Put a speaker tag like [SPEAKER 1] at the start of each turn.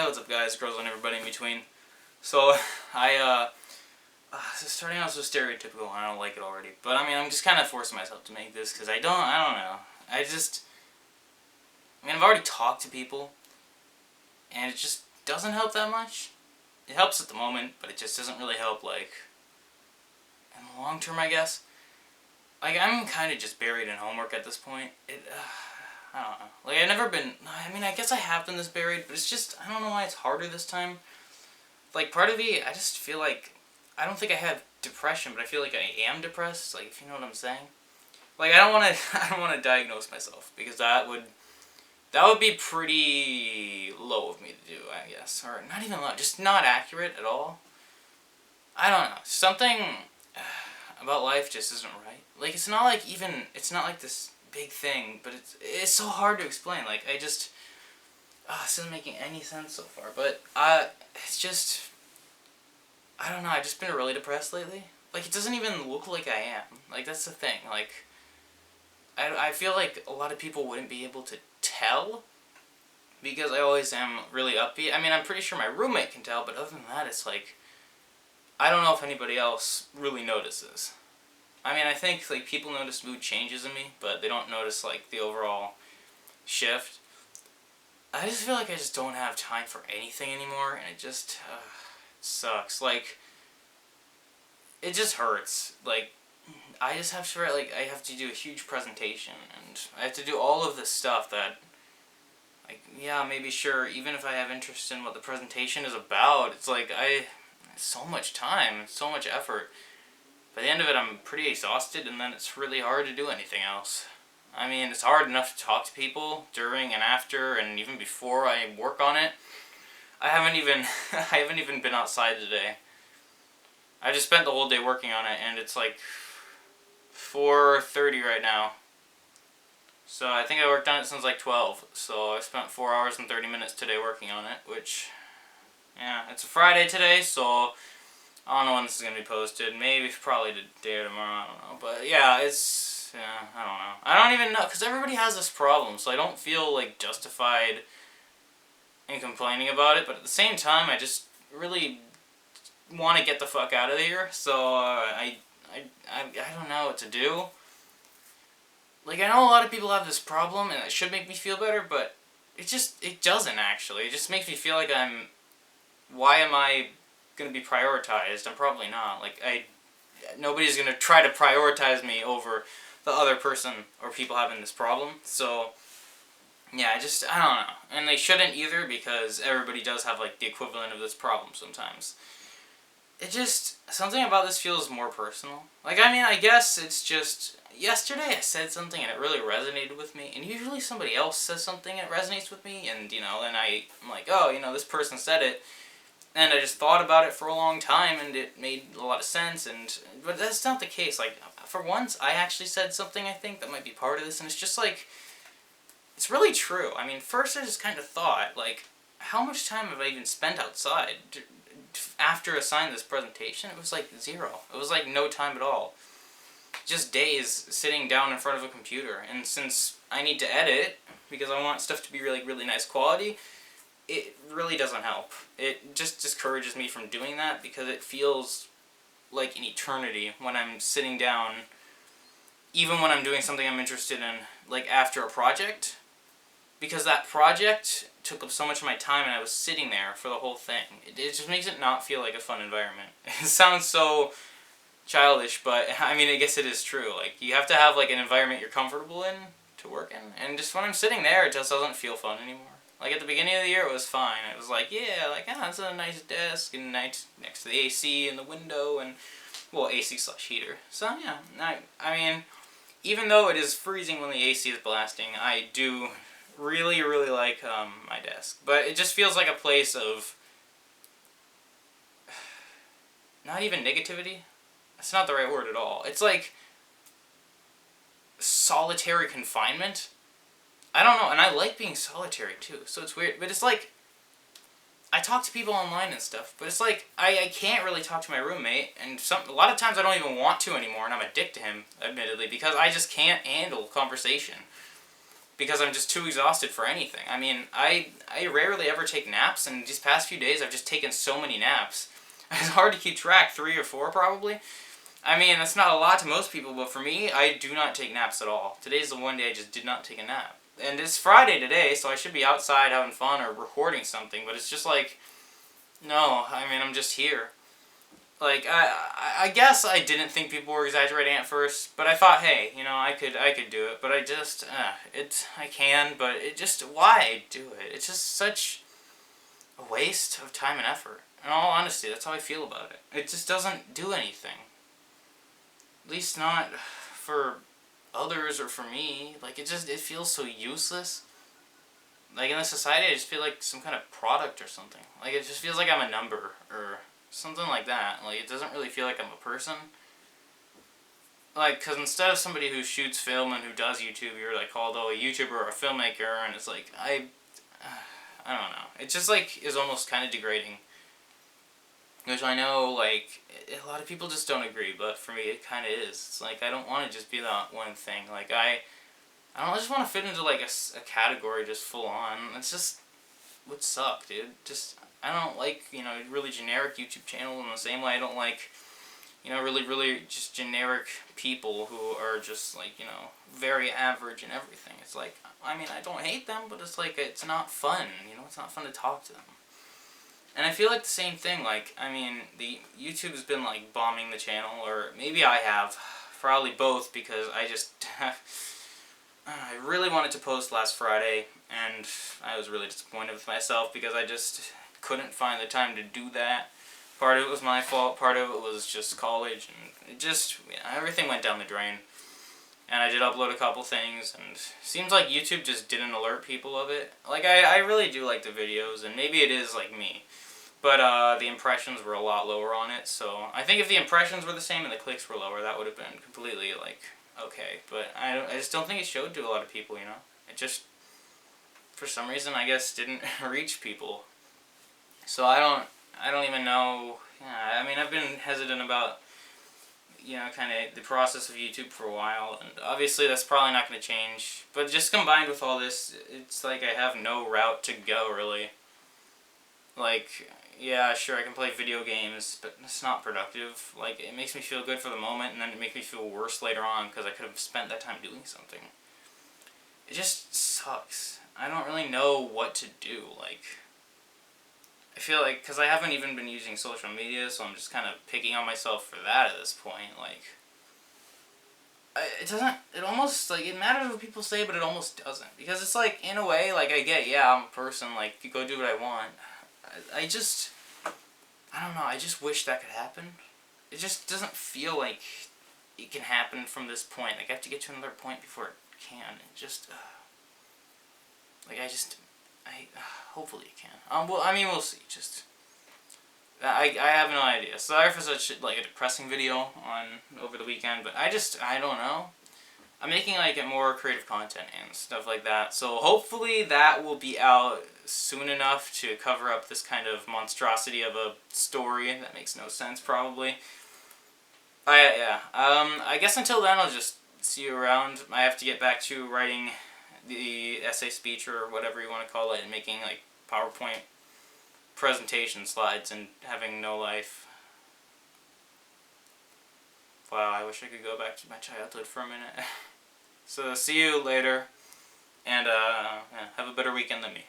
[SPEAKER 1] what's up guys, girls, and everybody in between. So, starting out so stereotypical, and I don't like it already. But I mean, I'm just kind of forcing myself to make this, because I don't know. I've already talked to people, and it just doesn't help that much. It helps at the moment, but it just doesn't really help, like, in the long term, I guess. Like, I'm kind of just buried in homework at this point. I don't know. Like, I guess I have been this buried, but it's just, I don't know why it's harder this time. Like, part of me, I just feel like, I don't think I have depression, but I feel like I am depressed, like, if you know what I'm saying. Like, I don't want to diagnose myself, because that would be pretty low of me to do, I guess. Or, not even low, just not accurate at all. I don't know. Something about life just isn't right. Like, it's not like this big thing, but it's so hard to explain. Like, this isn't making any sense so far, but it's just, I don't know, I've just been really depressed lately. Like, it doesn't even look like I am. Like, that's the thing. Like, I feel like a lot of people wouldn't be able to tell, because I always am really upbeat. I mean, I'm pretty sure my roommate can tell, but other than that, it's like, I don't know if anybody else really notices. I mean, I think, like, people notice mood changes in me, but they don't notice, like, the overall shift. I just feel like I just don't have time for anything anymore, and it just sucks. Like, it just hurts. Like, I just have to, like, I have to do a huge presentation, and I have to do all of this stuff that, like, yeah, maybe sure, even if I have interest in what the presentation is about, it's like, it's so much time, so much effort. By the end of it, I'm pretty exhausted, and then it's really hard to do anything else. I mean, it's hard enough to talk to people during and after, and even before I work on it. I haven't even been outside today. I just spent the whole day working on it, and it's like 4:30 right now. So I think I worked on it since like 12. So I spent 4 hours and 30 minutes today working on it, which, yeah, it's a Friday today, so I don't know when this is going to be posted. Maybe, probably today or tomorrow, I don't know. But yeah, I don't know. I don't even know, because everybody has this problem, so I don't feel, like, justified in complaining about it. But at the same time, I just really want to get the fuck out of here, so I don't know what to do. Like, I know a lot of people have this problem, and it should make me feel better, but it doesn't, actually. It just makes me feel like why am I going to be prioritized? I'm probably not. Like, nobody's going to try to prioritize me over the other person or people having this problem. So, yeah, I don't know. And they shouldn't either, because everybody does have, like, the equivalent of this problem sometimes. Something about this feels more personal. Like, I mean, I guess it's just, yesterday I said something and it really resonated with me, and usually somebody else says something and it resonates with me, and, then I'm like, oh, this person said it. And I just thought about it for a long time, and it made a lot of sense, but that's not the case. Like, for once, I actually said something, I think, that might be part of this, and it's just like, it's really true. I mean, first I just kind of thought, like, how much time have I even spent outside after I signed this presentation? It was like 0. It was like no time at all. Just days sitting down in front of a computer, and since I need to edit, because I want stuff to be really, really nice quality, it really doesn't help. It just discourages me from doing that, because it feels like an eternity when I'm sitting down, even when I'm doing something I'm interested in, like after a project, because that project took up so much of my time and I was sitting there for the whole thing. It just makes it not feel like a fun environment. It sounds so childish, but I mean, I guess it is true. Like, you have to have, like, an environment you're comfortable in to work in, and just when I'm sitting there, it just doesn't feel fun anymore. Like, at the beginning of the year, it was fine. It was like, yeah, like, it's a nice desk, and nice next to the AC and the window, and, well, AC/heater. So, yeah, I mean, even though it is freezing when the AC is blasting, I do really, really like my desk. But it just feels like a place of, not even negativity. That's not the right word at all. It's like solitary confinement. I don't know, and I like being solitary too, so it's weird. But it's like, I talk to people online and stuff, but it's like, I can't really talk to my roommate, and a lot of times I don't even want to anymore, and I'm a dick to him, admittedly, because I just can't handle conversation. because I'm just too exhausted for anything. I mean, I rarely ever take naps, and these past few days I've just taken so many naps. It's hard to keep track, 3 or 4 probably. I mean, that's not a lot to most people, but for me, I do not take naps at all. Today's the one day I just did not take a nap. And it's Friday today, so I should be outside having fun or recording something, but it's just like, no, I mean, I'm just here. Like, I guess I didn't think people were exaggerating at first, but I thought, hey, you know, I could do it, but I just, I can, but it just, why do it? It's just such a waste of time and effort. In all honesty, that's how I feel about it. It just doesn't do anything. At least not for others or for me. Like, it feels so useless. Like, in this society, I just feel like some kind of product or something. Like, it just feels like I'm a number, or something like that. Like, it doesn't really feel like I'm a person. Like, because instead of somebody who shoots film and who does YouTube, you're, like, called, oh, a YouTuber or a filmmaker, and it's like, I don't know. It just, like, is almost kind of degrading. Which I know, like, a lot of people just don't agree, but for me it kind of is. It's like, I don't want to just be that one thing. Like, I just want to fit into, like, a category just full on. It's just would suck, dude. Just, I don't like, you know, really generic YouTube channels in the same way I don't like, you know, really just generic people who are just, like, you know, very average and everything. It's like, I mean, I don't hate them, but it's like, it's not fun, you know, it's not fun to talk to them. And I feel like the same thing, like, I mean, the YouTube's been, like, bombing the channel, or maybe I have, probably both, because I just, I really wanted to post last Friday, and I was really disappointed with myself, because I just couldn't find the time to do that. Part of it was my fault, part of it was just college, and it just, everything went down the drain. And I did upload a couple things, and it seems like YouTube just didn't alert people of it. Like, I really do like the videos, and maybe it is, like, me. But the impressions were a lot lower on it, so I think if the impressions were the same and the clicks were lower, that would have been completely, like, okay. But I just don't think it showed to a lot of people, you know? It just, for some reason, I guess, didn't reach people. So I don't even know, yeah, I mean, I've been hesitant about, you know, kind of the process of YouTube for a while, and obviously that's probably not going to change. But just combined with all this, it's like I have no route to go, really. Like, yeah, sure, I can play video games, but it's not productive. Like, it makes me feel good for the moment, and then it makes me feel worse later on, because I could have spent that time doing something. It just sucks. I don't really know what to do, like, I feel like, because I haven't even been using social media, so I'm just kind of picking on myself for that at this point, like, it almost, like, it matters what people say, but it almost doesn't, because it's like, in a way, like, I get, yeah, I'm a person, like, you go do what I want. I don't know, I just wish that could happen. It just doesn't feel like it can happen from this point. Like, I have to get to another point before it can. It just, like, hopefully it can. Well, I mean, we'll see, just, I have no idea. Sorry for such, like, a depressing video over the weekend, but I don't know. I'm making, like, more creative content and stuff like that, so hopefully that will be out soon enough to cover up this kind of monstrosity of a story that makes no sense, probably. I guess until then I'll just see you around. I have to get back to writing the essay speech or whatever you want to call it, and making, like, PowerPoint presentation slides and having no life. Wow, I wish I could go back to my childhood for a minute. So, see you later, and yeah, have a better weekend than me.